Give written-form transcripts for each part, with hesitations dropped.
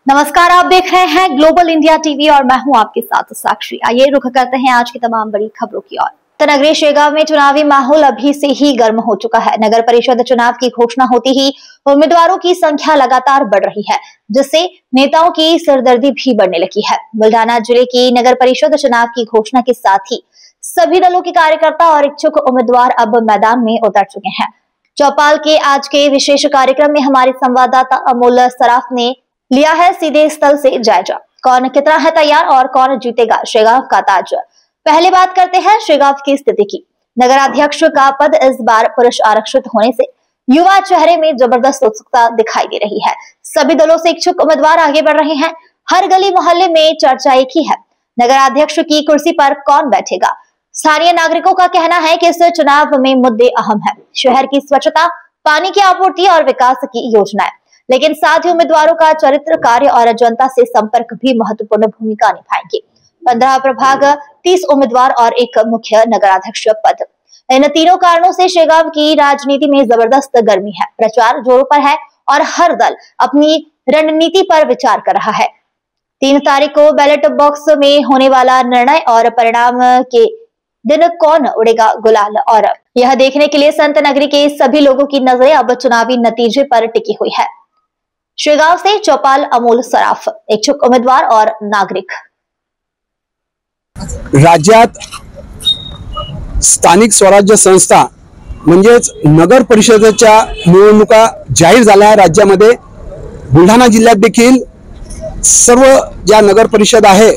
नमस्कार, आप देख रहे हैं ग्लोबल इंडिया टीवी और मैं हूं आपके साथ साक्षी। आइए रुख करते हैं आज की तमाम बड़ी खबरों की ओर। तो नगरीय शेगांव में चुनावी माहौल अभी से ही गर्म हो चुका है। नगर परिषद चुनाव की घोषणा होती ही उम्मीदवारों की संख्या लगातार बढ़ रही है, जिससे नेताओं की सिरदर्दी भी बढ़ने लगी है। बुल्ढाना जिले की नगर परिषद चुनाव की घोषणा के साथ ही सभी दलों के कार्यकर्ता और इच्छुक उम्मीदवार अब मैदान में उतर चुके हैं। चौपाल के आज के विशेष कार्यक्रम में हमारे संवाददाता अमोल सराफ ने लिया है सीधे स्थल से जायजा। कौन कितना है तैयार और कौन जीतेगा शेगांव का ताज। पहले बात करते हैं शेगांव की स्थिति की। नगराध्यक्ष का पद इस बार पुरुष आरक्षित होने से युवा चेहरे में जबरदस्त उत्सुकता दिखाई दे रही है। सभी दलों से इच्छुक उम्मीदवार आगे बढ़ रहे हैं। हर गली मोहल्ले में चर्चा एक ही है, नगराध्यक्ष की कुर्सी पर कौन बैठेगा। स्थानीय नागरिकों का कहना है कि इस चुनाव में मुद्दे अहम है, शहर की स्वच्छता, पानी की आपूर्ति और विकास की योजनाएं, लेकिन साथ ही उम्मीदवारों का चरित्र, कार्य और जनता से संपर्क भी महत्वपूर्ण भूमिका निभाएंगे। 15 प्रभाग, 30 उम्मीदवार और एक मुख्य नगराध्यक्ष पद। इन तीनों कारणों से शेगांव की राजनीति में जबरदस्त गर्मी है। प्रचार जोरों पर है और हर दल अपनी रणनीति पर विचार कर रहा है। 3 तारीख को बैलेट बॉक्स में होने वाला निर्णय और परिणाम के दिन कौन उड़ेगा गुलाल, और यह देखने के लिए संत नगरी के सभी लोगों की नजरें अब चुनावी नतीजे पर टिकी हुई है। शेगांव से चौपाल, अमोल सराफ, इच्छुक उम्मीदवार और नागरिक। राज्यात स्थानिक स्वराज्य संस्था म्हणजेच नगर परिषदेच्या निवडणुका जाहीर झाल्या आहे। राज्यामध्ये बुलढाणा जिल्ह्यात देखील सर्व ज्या नगर परिषद आहे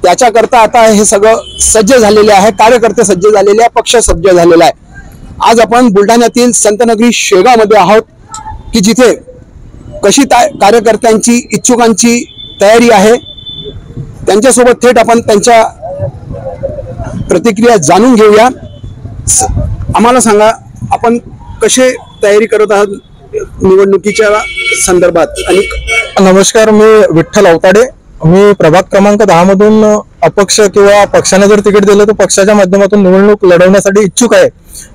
त्याच्याकरता आता हे सगळं सज्ज झालेले आहे, कार्यकर्ते सज्ज झालेले आहे, पक्ष सज्ज झालेला आहे। आज आपण बुलढाण्यातील संतनगरी शेगांव मध्ये आहोत की जिथे कशी कार्यकर्त्यांची, इच्छुकांची तयारी आहे, त्यांच्यासोबत थेट आपण त्यांच्या प्रतिक्रिया जाणून घेऊया। आम्हाला सांगा, आपण कशी तयारी करत आहात निवडणुकीच्या संदर्भात? आणि नमस्कार, मी विठ्ठल अवताडे, मी प्रभाग क्रमांक 10 मधून अपक्ष किंवा पक्षाने जर तिकीट दिलं तर पक्षाच्या माध्यमातून निवडणूक लढवण्यासाठी इच्छुक आहे।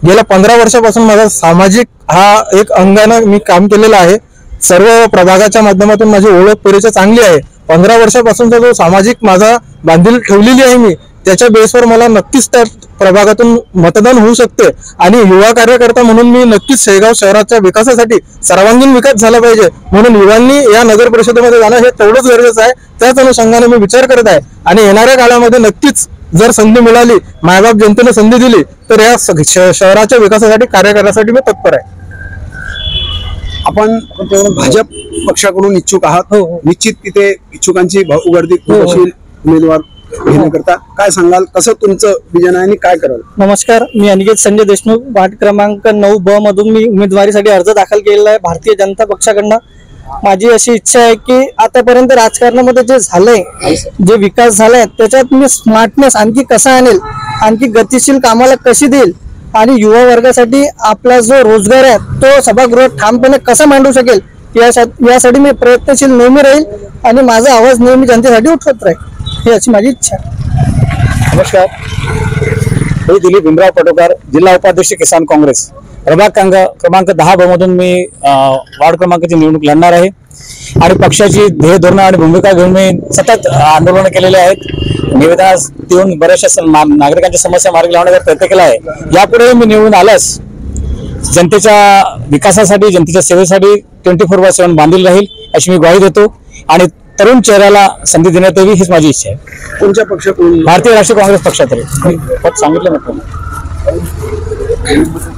गेल्या 15 वर्षापासून माझा सामाजिक हा एक अंगाने मी काम केलेलं आहे। सर्व प्रभागाच्या माध्यमातून माझी ओळख परिचय चांगली आहे। 15 वर्षापासूनचा जो सामाजिक माझा बांधील ठेवलेली आहे मी, त्याच्या बेसवर मला नक्कीच त्या प्रभागातून मतदान होऊ शकते। आणि युवा कार्यकर्ता म्हणून मी नक्कीच शेगांव शहराच्या विकासासाठी सर्वांगीण विकास झाला पाहिजे म्हणून युवांनी या नगर परिषदेमध्ये जाणं हे तेवढंच गरजेचं आहे। त्याच अनुषंगाने मी विचार करत आहे आणि येणाऱ्या काळामध्ये नक्कीच जर संधी मिळाली, मायबाप जनतेने संधी दिली तर या शहराच्या विकासासाठी कार्य करण्यासाठी मी तत्पर आहे। आपण भाजप पक्षाकडून इच्छुक आहात, निश्चित तिथे इच्छुकांची गर्दी खूप असेल उमेदवार घेण्याकरता। काय सांगाल, कसं तुमचं विजन आहे आणि काय कराल? नमस्कार, मी अनिकेत संजय देशमुख, वार्ड क्रमांक 9B मधून मी उमेदवारीसाठी अर्ज दाखल केलेला आहे भारतीय जनता पक्षाकडनं। माझी अशी इच्छा आहे की आतापर्यंत राजकारणामध्ये जे झालंय, जे विकास झालाय, त्याच्यात मी स्मार्टनेस आणखी कसा आणेल, आणखी गतिशील कामाला कशी देईल आणि युवा वर्गासाठी आपला जो रोजगार आहे तो सभागृहात ठामपणे कसा मांडू शकेल यासाठी मी प्रयत्नशील नेहमी राहील आणि माझा आवाज नेहमी जनतेसाठी उठवत राहील, ही अशी माझी इच्छा आहे। नमस्कार, मी दिलीप भीमराव पटोकार, जिल्हा उपाध्यक्ष किसान काँग्रेस, प्रभाग क्रमांक 10B मधून मी वार्ड क्रमांकाची निवडणूक लढणार आहे। आणि पक्षाची ध्येय धोरण आणि भूमिका घेऊन मी सतत आंदोलन केलेले आहेत। निवेदन देऊन बऱ्याचशा नागरिकांच्या समस्या मार्गी लावण्याचा प्रयत्न केला आहे। यापुढे मी निवडून आल्यास जनतेच्या विकासासाठी, जनतेच्या सेवेसाठी 24/7 बांधील राहील अशी मी ग्वाही देतो आणि तरुण चेहऱ्याला संधी देण्यात यावी हीच माझी इच्छा आहे। कोणत्या पक्षाकडून? भारतीय राष्ट्रीय काँग्रेस पक्षात सांगितलं नव्हतं।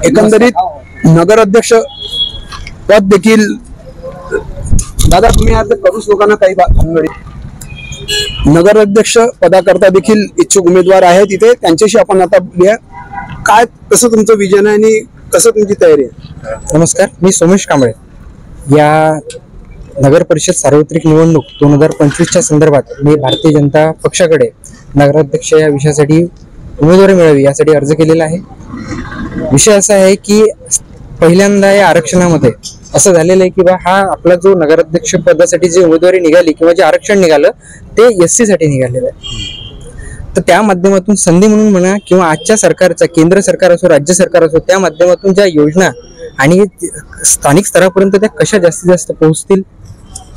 एकंदरीत नगराध्यक्ष पद देखील दादा तुम्ही आता करूच लोकांना काही नगराध्यक्ष पदाकरता देखील इच्छुक उमेदवार आहेत तिथे, त्यांच्याशी आपण आता बोलूया। काय कसं तुमचं विजन आहे आणि कसं तुमची तयारी आहे? नमस्कार, मी सोमेश कांबळे। या नगर परिषद सार्वत्रिक निवडणूक 2025च्या संदर्भात मी भारतीय जनता पक्षाकडे नगराध्यक्ष या विषयासाठी उमेदवारी मिळावी यासाठी अर्ज केलेला आहे। विषय असा आहे की पहिल्यांदा या आरक्षणामध्ये असं झालेलं आहे की हा आपला जो नगराध्यक्ष पदासाठी जी उमेदवारी निघाली किंवा जे आरक्षण निघालं ते SC साठी निघालेलं आहे। तर त्या माध्यमातून संधी म्हणून म्हणा किंवा आजच्या सरकारचा, केंद्र सरकार असो, राज्य सरकार असो, त्या माध्यमातून ज्या योजना आणि स्थानिक स्तरापर्यंत त्या कशा जास्तीत जास्त पोहोचतील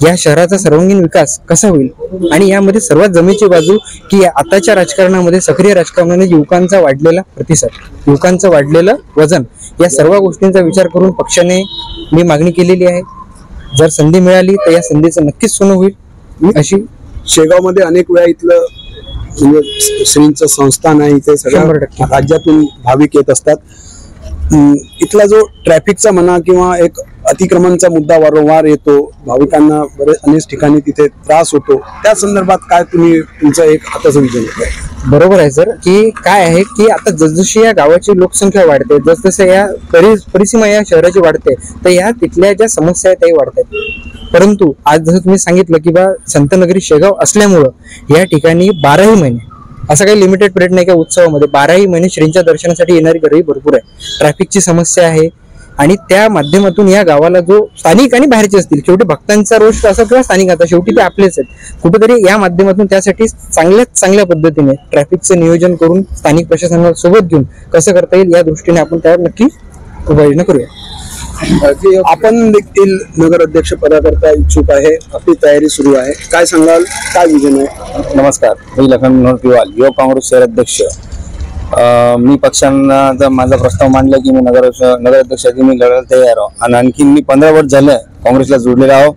या शहराचा सर्वांगीण विकास कसा होईल आणि यामध्ये सर्वात जमेची बाजू की आताच्या राजकारणामध्ये, सक्रिय राजकारणाने युवकांचा वाढलेला प्रतिसाद, युवकांचं वाढलेलं वजन, या सर्व गोष्टींचा विचार करून पक्षाने मी मागणी केलेली आहे. जर संधी मिळाली तर या संधीचं नक्कीच सोनं होईल. अशी शेगावमध्ये अनेक वेळा इथलं म्हणजे श्रींचं संस्थान आहे, इथे सगळ्या 100% राज्यातून भाविक येत असतात. इथला जो ट्रॅफिकचा म्हणा किंवा एक अतिक्रमणचा मुद्दा वारंवार येतो, भाविकांना अनेक ठिकाणी तिथे त्रास होतो, त्या संदर्भात काय तुम्ही तुमचं एक हाताचं विजन आहे? बरोबर आहे सर, की काय आहे की आता जसजशी या गावाची लोकसंख्या वाढते, जसजसं या परिसीमा या शहराची वाढते, तर या तिथल्या ज्या समस्या आहेत त्याही वाढतात. परंतु आज जसं तुम्ही सांगितलं की बा संतनगरी शेगाव असल्यामुळं या ठिकाणी 12ही महिने असं काही लिमिटेड पिरियड नाही का उत्सवामध्ये, 12ही महिने श्रींच्या दर्शनासाठी येणारी गर्दी भरपूर आहे. ट्रॅफिकची समस्या आहे आणि त्या माध्यमातून या गावाला जो स्थानिक आणि बाहेरचे असतील, शेवटी भक्तांचा रोष असो किंवा स्थानिक, आता शेवटी ते आपलेच आहेत, कुठेतरी या माध्यमातून त्यासाठी चांगल्या पद्धतीने ट्रॅफिकचं नियोजन करून स्थानिक प्रशासनाला सोबत घेऊन कसं करता येईल या दृष्टीने आपण त्यावर नक्की उपाययोजना करूया. आपण देखील नगर अध्यक्ष पदाकरता इच्छुक आहे, आपली तयारी सुरू आहे, काय सांगाल, काय विजन आहे? नमस्कार, मी लखन मनोहर पिवाल, युवक काँग्रेस शहर अध्यक्ष. मी पक्षांना जर माझा प्रस्ताव मांडला की मी नगराध्यक्षाची मी लढायला तयार आहो आणि आणखी मी 15 वर्ष झालं काँग्रेसला जोडलेला आहो.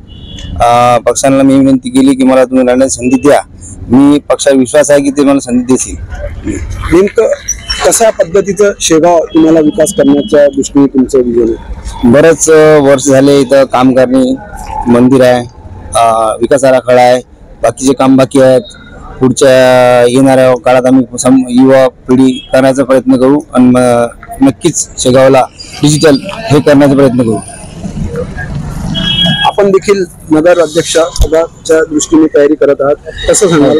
पक्षांना मी विनंती केली की मला तुम्ही लढण्याची संधी द्या. मी पक्षाचा विश्वास आहे की ते मला संधी देतील. नेमकं कशा पद्धतीचं शेगाव तुम्हाला विकास करण्याच्या दृष्टीने तुमचं विजन आहे? बरेच वर्ष झाले इथं काम करणे, मंदिर आहे, विकास आराखडा आहे, बाकीचे काम बाकी आहेत. पुढच्या येणाऱ्या काळात आम्ही युवा पिढी करण्याचा प्रयत्न करू आणि नक्कीच शेगावला डिजिटल हे करण्याचा प्रयत्न करू. आपण देखील नगर अध्यक्ष पदाच्या दृष्टीने तयारी करत आहात, कसं सांगाल?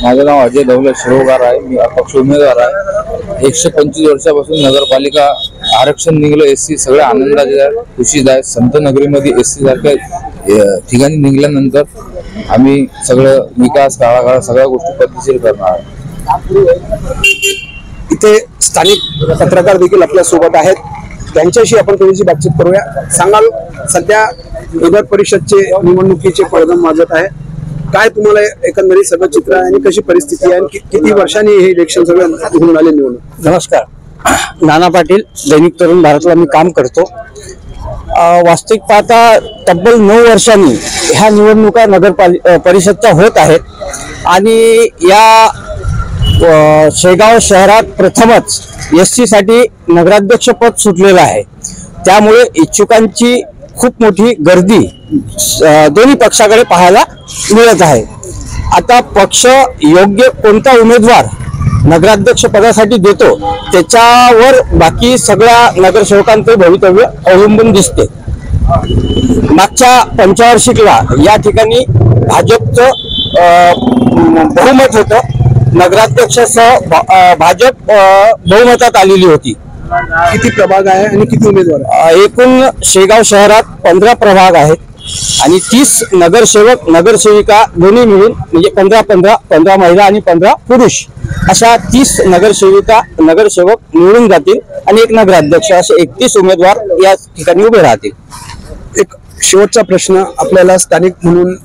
माझं नाव अजय दौलत शिरोगार आहे, मी अपक्ष उमेदवार आहे. 125 वर्षापासून नगरपालिका आरक्षण निघलं, एससी सगळ्या आनंदाचे आहे, खुशीत आहे. संत नगरीमध्ये एससी सारख्या ठिकाणी निघाल्यानंतर आम्ही सगळं विकास काळाकाळ सगळ्या गोष्टी पद्धतशीर करणार आहे. इथे स्थानिक पत्रकार देखील आपल्या सोबत आहेत, त्यांच्याशी आपण थोडीशी बातचीत करूया. सांगाल, सध्या नगर परिषदचे निवडणुकीचे पडघम वाजत आहे, काय तुम्हाला एकंदरीत सगळं चित्र आहे आणि कशी परिस्थिती आहे आणि किती वर्षांनी हे इलेक्शन सगळं होऊन आले निवडणूक? नमस्कार, नाना पाटील, दैनिक तरुण भारतला मी काम करतो. वास्तविक पाहता तब्बल 9 वर्षांनी ह्या निवडणुका परिषदच्या होत आहेत आणि या शेगाव शहरात प्रथमच एससी साठी नगराध्यक्षपद सुटलेलं आहे. त्यामुळे इच्छुकांची खूप मोठी गर्दी दोन्ही पक्षाकडे पाहायला मिळत आहे. आता पक्ष योग्य कोणता उमेदवार नगराध्यक्ष पदासाठी देतो त्याच्यावर बाकी सगळ्या नगरसेवकांचे भवितव्य अवलंबून दिसते. मागच्या पंचवार्षिकला या ठिकाणी भाजपचं बहुमत होतं, नगराध्यक्षासह भाजप बहुमतात आलेली होती. किती प्रभाग आहे आणि किती उमेदवार? एकूण शेगाव शहरात 15 प्रभाग आहेत आणि 30 नगरसेवक नगरसेविका दोन्ही मिळून म्हणजे 15 महिला आणि 15 पुरुष अशा 30 नगरसेवक निवडून जातील आणि एक नगराध्यक्ष असे 31 उमेदवार या ठिकाणी उभे राहतील. एक शेवटचा प्रश्न आपल्याला स्थानिक म्हणून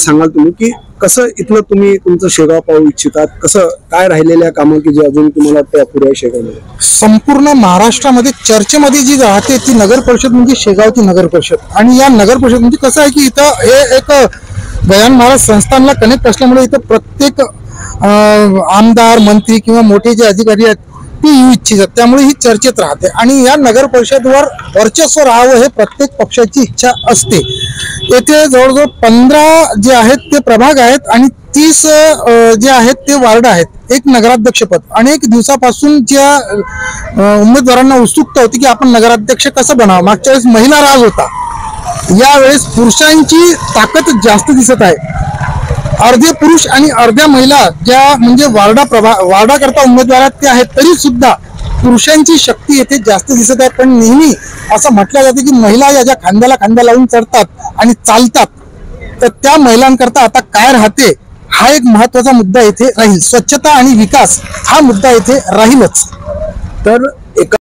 सांगाल तुम्ही की कसं इथलं तुम्ही तुमचं शेगाव पाहू इच्छितात, कसं काय राहिलेल्या कामं की जे अजून तुम्हाला वाटतं अपुरे आहे शेगावमध्ये? संपूर्ण महाराष्ट्रामध्ये चर्चेमध्ये जी राहते ती नगर परिषद म्हणजे शेगावची नगर परिषद. आणि या नगर परिषद म्हणजे कसं आहे की इथं हे एक गजानन महाराज संस्थानला कनेक्ट असल्यामुळे इथं प्रत्येक आमदार, मंत्री किंवा मोठे जे अधिकारी आहेत ते येऊ इच्छितात, त्यामुळे ही चर्चेत राहते. आणि या नगर परिषदवर वर्चस्व राहावं हे प्रत्येक पक्षाची इच्छा असते. येथे जवळजवळ 15 जे आहेत ते प्रभाग आहेत आणि 30 जे आहेत ते वार्ड आहेत. एक नगराध्यक्षपद अनेक दिवसापासून ज्या उमेदवारांना उत्सुकता होती की आपण नगराध्यक्ष कसं बनावं. मागच्या वेळेस महिला राज होता, यावेळेस पुरुषांची ताकद जास्त दिसत आहे. अर्धे पुरुष आणि अर्ध्या महिला ज्या म्हणजे वार्डा करता उमेदवार ते आहेत, तरी सुद्धा पुरुषांची शक्ती येथे जास्त दिसत आहे. पण नेहमी असं म्हटलं जाते की महिला या ज्या खांद्याला खांदा लावून चढतात आणि चालतात, तर त्या महिलांकरता आता काय राहते हा एक महत्वाचा मुद्दा येथे राहील. स्वच्छता आणि विकास हा मुद्दा येथे राहीलच. तर